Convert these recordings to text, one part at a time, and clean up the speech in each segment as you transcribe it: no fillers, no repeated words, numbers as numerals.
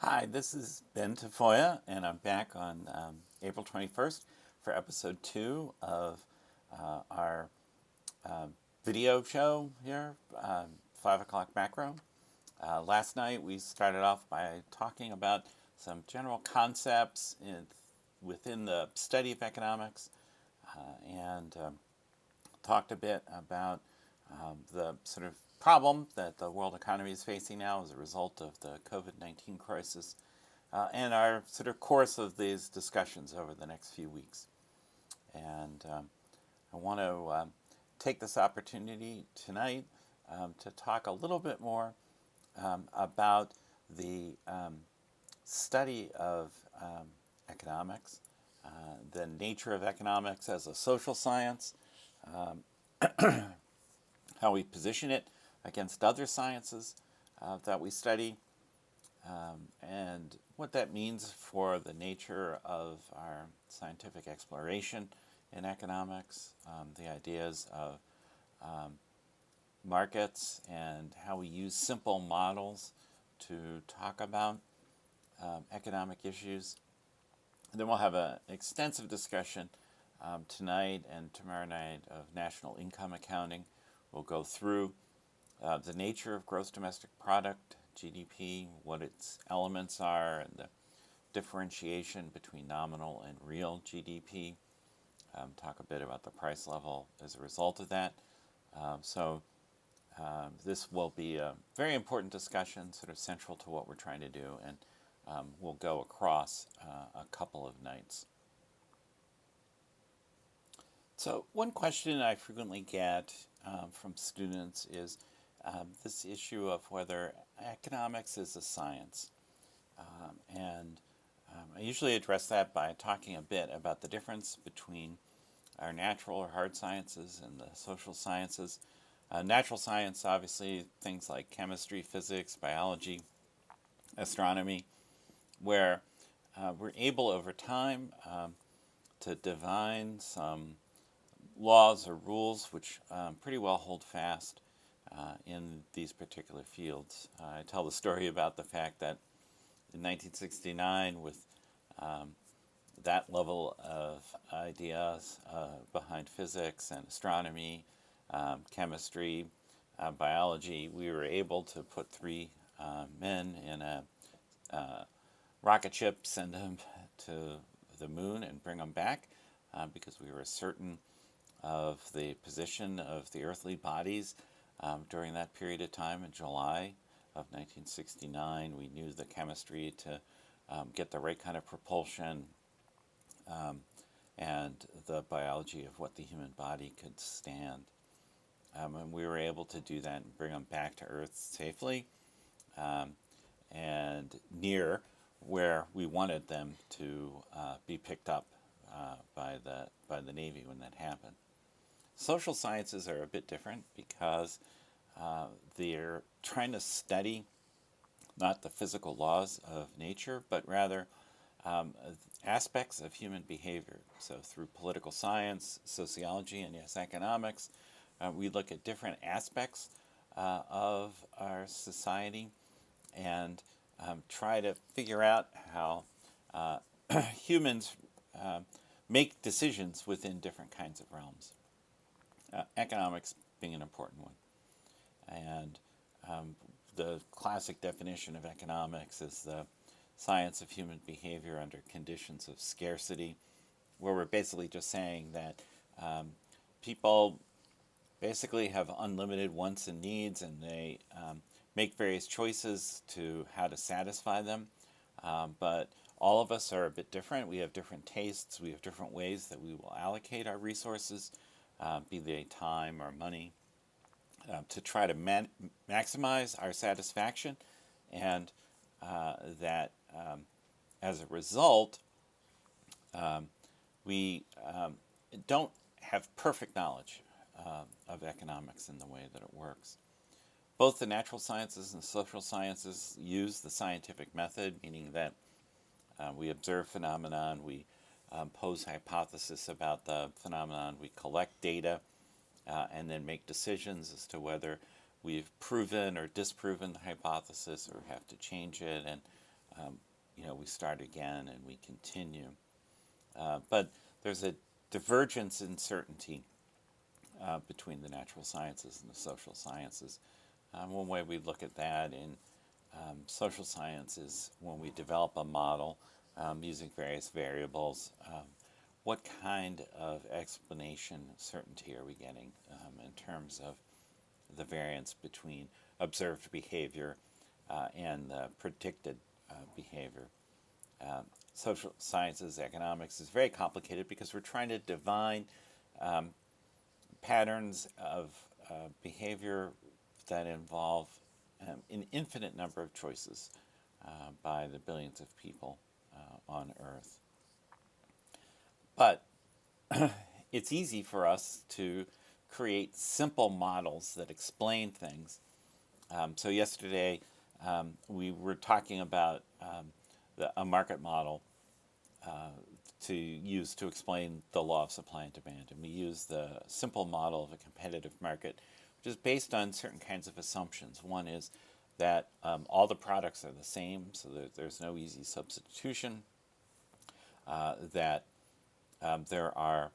Hi, this is Ben Tafoya, and I'm back on April 21st for episode 2 of our uh, video show here, 5 o'clock macro. Last night we started off by talking about some general concepts within the study of economics and talked a bit about the sort of problem that the world economy is facing now as a result of the COVID-19 crisis and our sort of course of these discussions over the next few weeks. And I want to take this opportunity tonight to talk a little bit more about the study of economics, the nature of economics as a social science, how we position it against other sciences that we study, and what that means for the nature of our scientific exploration in economics, the ideas of markets and how we use simple models to talk about economic issues. And then we'll have an extensive discussion tonight and tomorrow night of national income accounting. We'll go through the nature of gross domestic product, GDP, what its elements are, and the differentiation between nominal and real GDP. Talk a bit about the price level as a result of that. This will be a very important discussion, sort of central to what we're trying to do, and we'll go across a couple of nights. So one question I frequently get from students is this issue of whether economics is a science. I usually address that by talking a bit about the difference between our natural or hard sciences and the social sciences. Natural science, obviously, things like chemistry, physics, biology, astronomy, where we're able over time to divine some laws or rules which pretty well hold fast in these particular fields. I tell the story about the fact that in 1969, with that level of ideas behind physics and astronomy, chemistry, biology, we were able to put three men in a rocket ship, send them to the moon, and bring them back because we were certain of the position of the earthly bodies during that period of time. In July of 1969, we knew the chemistry to get the right kind of propulsion and the biology of what the human body could stand. And we were able to do that and bring them back to Earth safely and near where we wanted them to be picked up by the Navy when that happened. Social sciences are a bit different because they're trying to study not the physical laws of nature, but rather aspects of human behavior. So through political science, sociology, and yes, economics, we look at different aspects of our society and try to figure out how humans make decisions within different kinds of realms. Economics being an important one. And the classic definition of economics is the science of human behavior under conditions of scarcity, where we're basically just saying that people basically have unlimited wants and needs, and they make various choices to how to satisfy them. But all of us are a bit different. We have different tastes. We have different ways that we will allocate our resources, be they time or money, to try to maximize our satisfaction, and that as a result, we don't have perfect knowledge of economics in the way that it works. Both the natural sciences and the social sciences use the scientific method, meaning that we observe phenomenon, we pose hypotheses about the phenomenon, we collect data, and then make decisions as to whether we've proven or disproven the hypothesis or have to change it. And we start again and we continue. But there's a divergence in certainty between the natural sciences and the social sciences. One way we look at that in social science is when we develop a model using various variables, what kind of explanation certainty are we getting in terms of the variance between observed behavior and the predicted behavior. Social sciences, economics is very complicated because we're trying to divine patterns of behavior that involve an infinite number of choices by the billions of people on Earth. But it's easy for us to create simple models that explain things. So yesterday we were talking about a market model to use to explain the law of supply and demand. And we use the simple model of a competitive market, which is based on certain kinds of assumptions. One is that all the products are the same, so that there's no easy substitution, that there are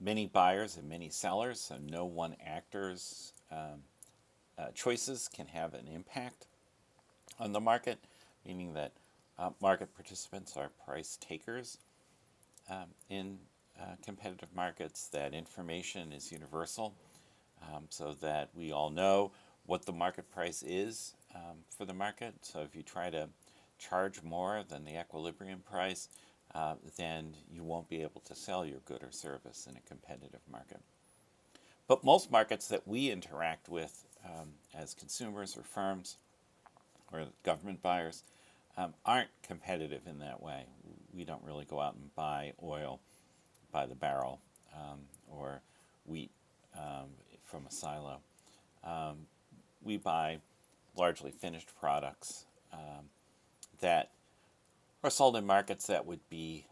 many buyers and many sellers, so no one actor's choices can have an impact on the market, meaning that market participants are price takers in competitive markets, that information is universal, so that we all know what the market price is for the market. So if you try to charge more than the equilibrium price, then you won't be able to sell your good or service in a competitive market. But most markets that we interact with as consumers or firms or government buyers aren't competitive in that way. We don't really go out and buy oil by the barrel or wheat from a silo. We buy largely finished products that are sold in markets that would be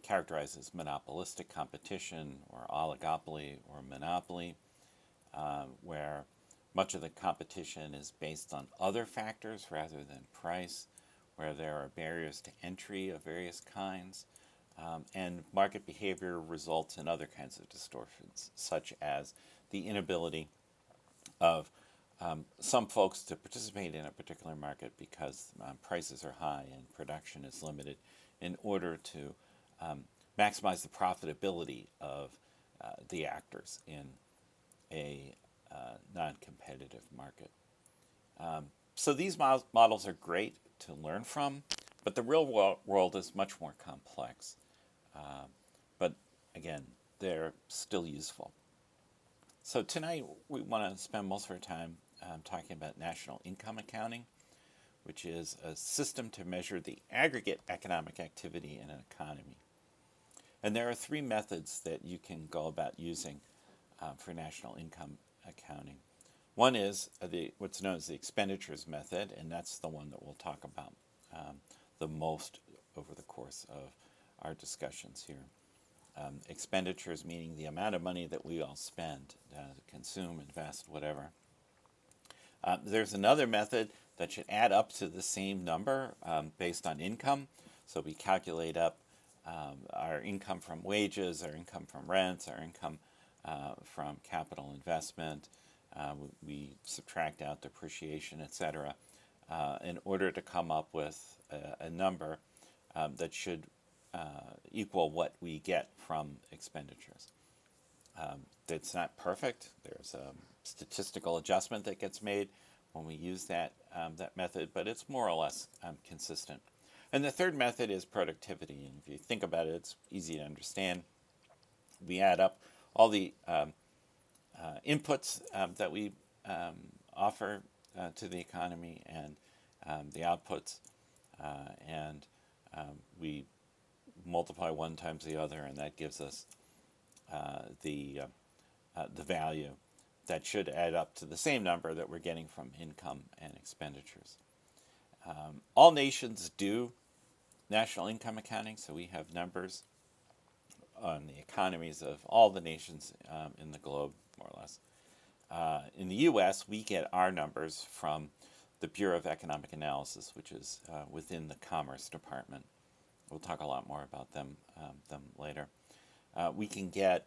characterized as monopolistic competition or oligopoly or monopoly, where much of the competition is based on other factors rather than price, where there are barriers to entry of various kinds, and market behavior results in other kinds of distortions, such as the inability of some folks to participate in a particular market because prices are high and production is limited in order to maximize the profitability of the actors in a non-competitive market. So these models are great to learn from, but the real world is much more complex. But again, they're still useful. So tonight we want to spend most of our time talking about national income accounting, which is a system to measure the aggregate economic activity in an economy. And there are three methods that you can go about using for national income accounting. One is what's known as the expenditures method, and that's the one that we'll talk about the most over the course of our discussions here. Expenditures meaning the amount of money that we all spend to consume, invest, whatever. There's another method that should add up to the same number based on income. So we calculate up our income from wages, our income from rents, our income from capital investment. We subtract out depreciation, etc., in order to come up with a number that should equal what we get from expenditures. It's not perfect. There's a statistical adjustment that gets made when we use that method, but it's more or less consistent. And the third method is productivity. And if you think about it, it's easy to understand. We add up all the inputs that we offer to the economy and the outputs, and we multiply one times the other, and that gives us the value that should add up to the same number that we're getting from income and expenditures. All nations do national income accounting, so we have numbers on the economies of all the nations in the globe, more or less. In the U.S., we get our numbers from the Bureau of Economic Analysis, which is within the Commerce Department. We'll talk a lot more about them later. We can get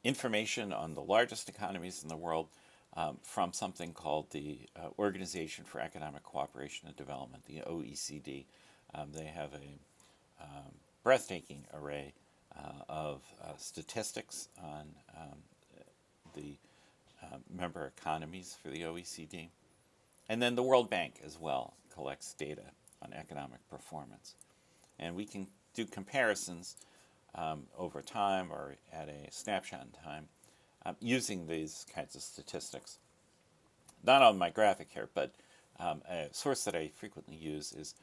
information on the largest economies in the world from something called the Organization for Economic Cooperation and Development, the OECD. They have a breathtaking array of statistics on the member economies for the OECD. And then the World Bank as well collects data on economic performance. And we can do comparisons over time or at a snapshot in time using these kinds of statistics. Not on my graphic here, but a source that I frequently use is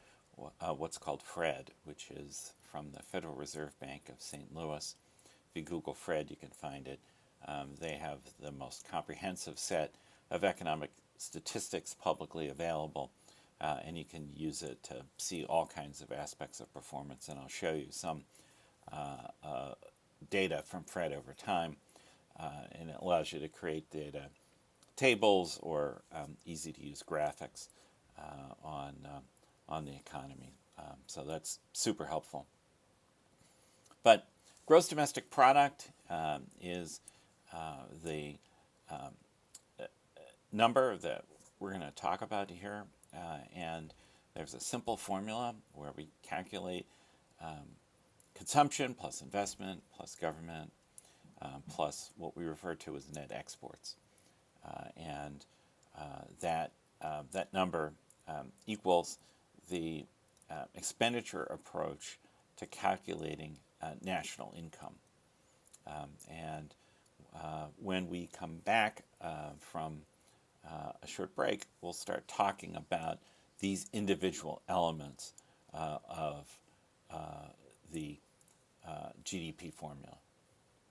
what's called FRED, which is from the Federal Reserve Bank of St. Louis. If you Google FRED, you can find it. They have the most comprehensive set of economic statistics publicly available, and you can use it to see all kinds of aspects of performance, and I'll show you some data from FRED over time, and it allows you to create data tables or easy-to-use graphics on the economy. So that's super helpful. But gross domestic product is the number that we're going to talk about here, and there's a simple formula where we calculate consumption plus investment plus government plus what we refer to as net exports, and that number equals the expenditure approach to calculating national income. And when we come back from a short break, we'll start talking about these individual elements of the GDP formula.